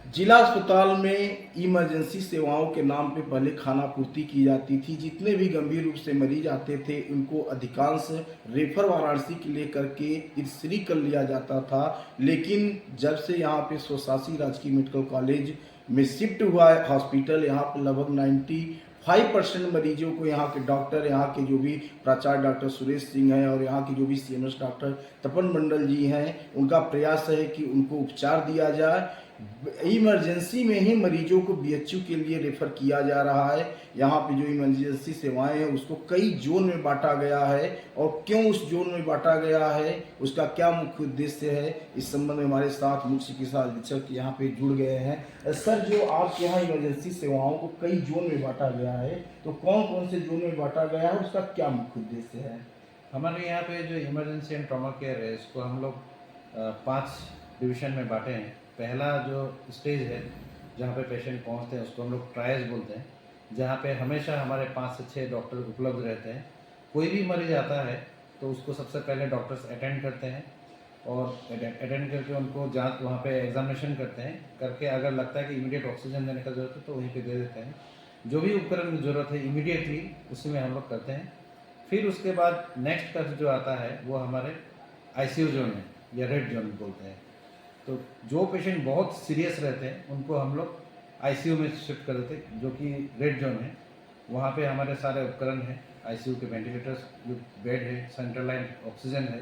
जिला अस्पताल में इमरजेंसी सेवाओं के नाम पे पहले खाना पूर्ति की जाती थी। जितने भी गंभीर रूप से मरीज आते थे उनको अधिकांश रेफर वाराणसी के लिए करके इर्सरी कर लिया जाता था। लेकिन जब से यहाँ पे स्वशासी राजकीय मेडिकल कॉलेज में शिफ्ट हुआ है हॉस्पिटल, यहाँ पे लगभग 95% मरीजों को यहाँ के डॉक्टर, यहाँ के जो भी प्राचार्य डॉक्टर सुरेश सिंह हैं और यहाँ के जो भी सीएमएस डॉक्टर तपन मंडल जी हैं, उनका प्रयास है कि उनको उपचार दिया जाए। इमरजेंसी में ही मरीजों को बीएचयू के लिए रेफर किया जा रहा है। यहाँ पे जो इमरजेंसी सेवाएं हैं उसको कई जोन में बांटा गया है, और क्यों उस जोन में बांटा गया है, उसका क्या मुख्य उद्देश्य है, इस संबंध में हमारे साथ मुख्य चिकित्सा अधीक्षक यहाँ पे जुड़ गए हैं। सर, जो आपके यहाँ इमरजेंसी सेवाओं को कई जोन में बांटा गया है, तो कौन कौन से जोन में बांटा गया है, उसका क्या मुख्य उद्देश्य है? हमारे यहाँ पे जो इमरजेंसी एंड ट्रॉमा केयर है, इसको हम लोग 5 डिवीज़न में बांटे हैं। पहला जो स्टेज है जहाँ पे पेशेंट पहुँचते हैं उसको हम लोग ट्रायल्स बोलते हैं, जहाँ पे हमेशा हमारे 5 से 6 डॉक्टर उपलब्ध रहते हैं। कोई भी मरीज आता है तो उसको सबसे पहले डॉक्टर्स अटेंड करते हैं और अटेंड करके उनको जांच, वहाँ पे एग्जामिनेशन करते हैं। करके अगर लगता है कि इमीडिएट ऑक्सीजन देने का ज़रूरत है तो वहीं पे दे देते हैं। जो भी उपकरण की ज़रूरत है इमीडिएटली उसी में हम लोग करते हैं। फिर उसके बाद नेक्स्ट का जो आता है वो हमारे आईसीयू जोन है या रेड जोन बोलते हैं। तो जो पेशेंट बहुत सीरियस रहते हैं उनको हम लोग आईसीयू में शिफ्ट कर देते हैं, जो कि रेड जोन है। वहाँ पे हमारे सारे उपकरण हैं, आईसीयू के वेंटिलेटर्स, बेड है, सेंट्रल लाइन ऑक्सीजन है।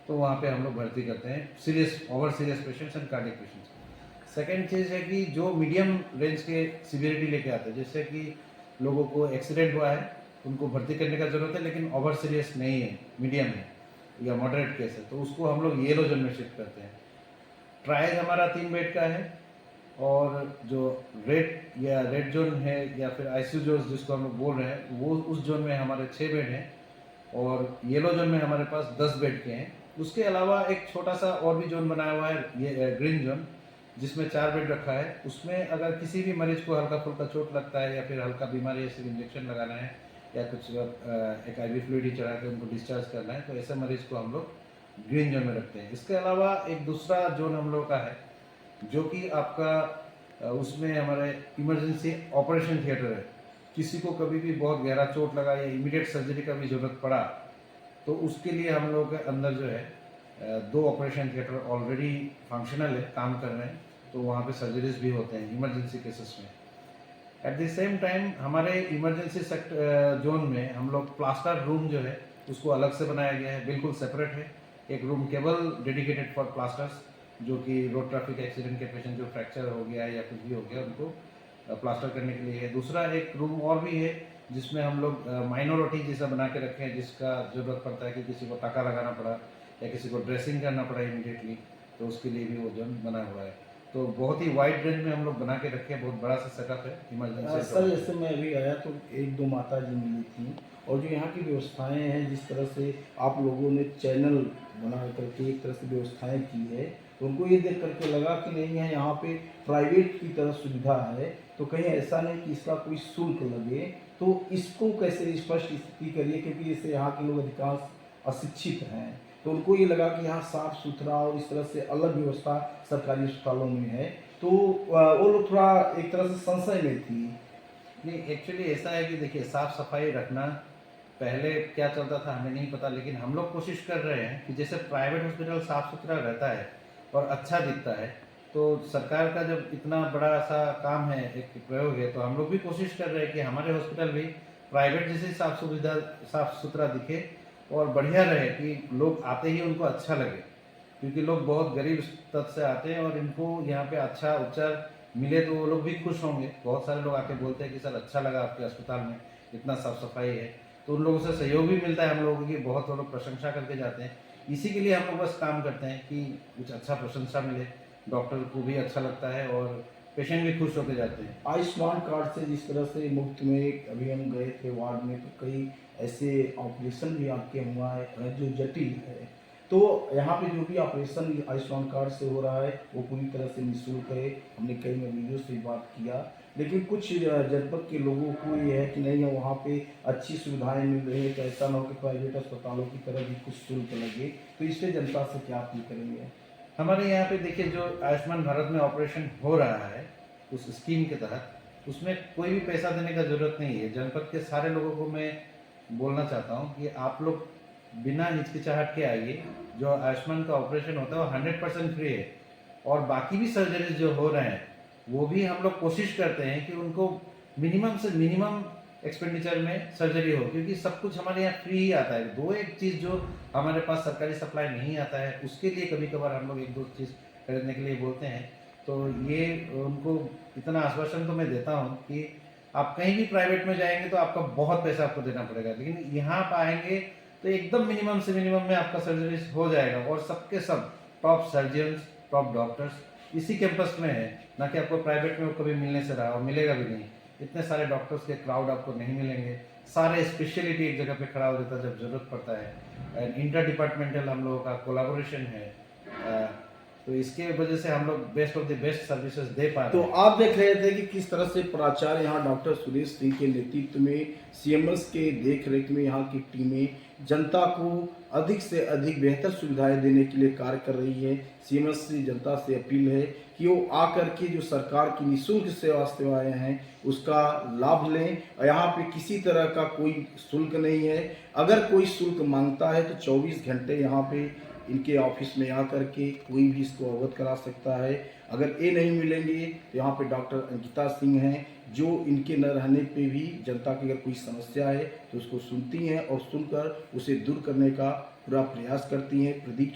तो वहाँ पे हम लोग भर्ती करते हैं serious, over serious patients and cardiac patients. Second चीज़ है कि जो मीडियम रेंज के सीवियरिटी लेके आते हैं, जैसे कि लोगों को एक्सीडेंट हुआ है, उनको भर्ती करने का ज़रूरत है लेकिन ओवर सीरियस नहीं है, मीडियम है या मॉडरेट केस है, तो उसको हम लोग येलो जोन में शिफ्ट करते हैं। ट्रायल हमारा 3 बेड का है, और जो रेड जोन है या फिर आईसीयू जोन जिसको हम लोग बोल रहे हैं, वो उस जोन में हमारे 6 बेड हैं, और येलो जोन में हमारे पास 10 बेड के हैं। उसके अलावा एक छोटा सा और भी जोन बनाया हुआ है, ये ग्रीन जोन, जिसमें 4 बेड रखा है। उसमें अगर किसी भी मरीज को हल्का फुल्का चोट लगता है या फिर हल्का बीमारी है, सिर्फ इंजेक्शन लगाना है या कुछ एक आईवी फ्लूइड ही चढ़ा के उनको डिस्चार्ज करना है, तो ऐसे मरीज को हम लोग ग्रीन जोन में रखते हैं। इसके अलावा एक दूसरा जोन हम लोग का है जो कि आपका उसमें हमारे इमरजेंसी ऑपरेशन थिएटर है। किसी को कभी भी बहुत गहरा चोट लगा या इमीडिएट सर्जरी का भी ज़रूरत पड़ा तो उसके लिए हम लोग के अंदर जो है 2 ऑपरेशन थिएटर ऑलरेडी फंक्शनल है, काम कर रहे हैं, तो वहाँ पे सर्जरीज भी होते हैं इमरजेंसी केसेस में। एट द सेम टाइम हमारे इमरजेंसी जोन में हम लोग प्लास्टर रूम जो है उसको अलग से बनाया गया है, बिल्कुल सेपरेट है। एक रूम केवल डेडिकेटेड फॉर प्लास्टर्स, जो कि रोड ट्रैफिक एक्सीडेंट के पेशेंट जो फ्रैक्चर हो गया है या कुछ भी हो गया उनको प्लास्टर करने के लिए है। दूसरा एक रूम और भी है जिसमें हम लोग माइनोरिटी जैसा बना के रखे हैं, जिसका ज़रूरत पड़ता है कि किसी को टाका लगाना पड़ा या किसी को ड्रेसिंग करना पड़ा इमीडिएटली, तो उसके लिए भी वो जोन बना हुआ है। तो बहुत ही वाइड रेंज में हम लोग बना के रखे हैं, बहुत बड़ा सा सेटअप है इमरजेंसी। सर, जैसे मैं अभी आया तो 1-2 माता जी मिली थी, और जो यहाँ की व्यवस्थाएं हैं, जिस तरह से आप लोगों ने चैनल बना करके एक तरह से व्यवस्थाएं की है, तो उनको ये देख करके लगा कि नहीं है, यहाँ पे प्राइवेट की तरह सुविधा है, तो कहीं ऐसा नहीं कि इसका कोई शुल्क लगे। तो इसको कैसे स्पष्ट स्थिति करिए, क्योंकि जैसे यहाँ के लोग अधिकांश अशिक्षित हैं, तो उनको ये लगा कि यहाँ साफ सुथरा और इस तरह से अलग व्यवस्था सरकारी अस्पतालों में है, तो वो लोग थोड़ा एक तरह से संशय में थी। नहीं, एक्चुअली ऐसा है कि देखिए, साफ़ सफाई रखना पहले क्या चलता था हमें नहीं पता, लेकिन हम लोग कोशिश कर रहे हैं कि जैसे प्राइवेट हॉस्पिटल साफ़ सुथरा रहता है और अच्छा दिखता है, तो सरकार का जब इतना बड़ा सा काम है, एक प्रयोग है, तो हम लोग भी कोशिश कर रहे हैं कि हमारे हॉस्पिटल भी प्राइवेट जैसे साफ़ सुथरा दिखे और बढ़िया रहे, कि लोग आते ही उनको अच्छा लगे। क्योंकि लोग बहुत गरीब स्तर से आते हैं और इनको यहाँ पे अच्छा उपचार मिले तो वो लोग भी खुश होंगे। बहुत सारे लोग आके बोलते हैं कि सर अच्छा लगा आपके अस्पताल में, इतना साफ़ सफाई है, तो उन लोगों से सहयोग भी मिलता है हम लोगों की, बहुत लोग प्रशंसा करके जाते हैं। इसी के लिए हम लोग बस काम करते हैं कि कुछ अच्छा प्रशंसा मिले, डॉक्टर को भी अच्छा लगता है और पेशेंट भी खुश होकर जाते हैं। आयुष्मान कार्ड से जिस तरह से मुफ्त में अभी हम गए थे वार्ड में, तो कई ऐसे ऑपरेशन भी आपके हुआ है जो जटिल है, तो यहाँ पे जो भी ऑपरेशन आयुष्मान कार्ड से हो रहा है वो पूरी तरह से निःशुल्क है। हमने कई मरीजों से बात किया, लेकिन कुछ जनपद के लोगों को ये है कि नहीं है, वहाँ पे अच्छी सुविधाएं मिल रही है, तो ऐसा ना हो कि प्राइवेट अस्पतालों की तरह भी कुछ शुल्क लगे। तो इससे जनता से क्या अपील करेंगे? हमारे यहाँ पे देखिए, जो आयुष्मान भारत में ऑपरेशन हो रहा है उस स्कीम के तहत, उसमें कोई भी पैसा देने का ज़रूरत नहीं है। जनपद के सारे लोगों को मैं बोलना चाहता हूँ कि आप लोग बिना हिचकिचाहट के आइए। जो आयुष्मान का ऑपरेशन होता है वो 100% फ्री है, और बाकी भी सर्जरीज जो हो रहे हैं वो भी हम लोग कोशिश करते हैं कि उनको मिनिमम से मिनिमम एक्सपेंडिचर में सर्जरी हो, क्योंकि सब कुछ हमारे यहाँ फ्री ही आता है। दो एक चीज़ जो हमारे पास सरकारी सप्लाई नहीं आता है, उसके लिए कभी कभार हम लोग एक दो चीज़ खरीदने के लिए बोलते हैं। तो ये उनको इतना आश्वासन तो मैं देता हूँ कि आप कहीं भी प्राइवेट में जाएंगे तो आपका बहुत पैसा आपको देना पड़ेगा, लेकिन यहाँ आप आएंगे तो एकदम मिनिमम से मिनिमम में आपका सर्जरी हो जाएगा। और सबके सब टॉप सर्जन्स, टॉप डॉक्टर्स इसी कैंपस में है, ना कि आपको प्राइवेट में वो कभी मिलने से रहा और मिलेगा भी नहीं। इतने सारे डॉक्टर्स के क्राउड आपको नहीं मिलेंगे। सारे स्पेशलिटी एक जगह पे खड़ा हो जाता है जब जरूरत पड़ता है। एंड इंटर डिपार्टमेंटल हम लोगों का कोलाबोरेशन है, तो इसके वजह से हम लोग best of the best services दे पा तो रहे हैं। आप देख रहे थे कि किस तरह से प्राचार्य यहाँ डॉक्टर सुरेश सिंह के नेतृत्व में सीएमएस के देख रेख में यहाँ की टीमें जनता को अधिक से अधिक बेहतर सुविधाएं देने के लिए कार्य कर रही है। सीएमएस से जनता से अपील है कि वो आकर के जो सरकार की निःशुल्क सेवाएं हैं उसका लाभ लें। और यहाँ पे किसी तरह का कोई शुल्क नहीं है। अगर कोई शुल्क मांगता है तो 24 घंटे यहाँ पे इनके ऑफिस में आकर के कोई भी इसको अवगत करा सकता है। अगर ये नहीं मिलेंगे तो यहाँ पे डॉक्टर अंकिता सिंह हैं जो इनके न रहने पे भी जनता की अगर कोई समस्या है तो उसको सुनती हैं और सुनकर उसे दूर करने का पूरा प्रयास करती हैं। प्रदीप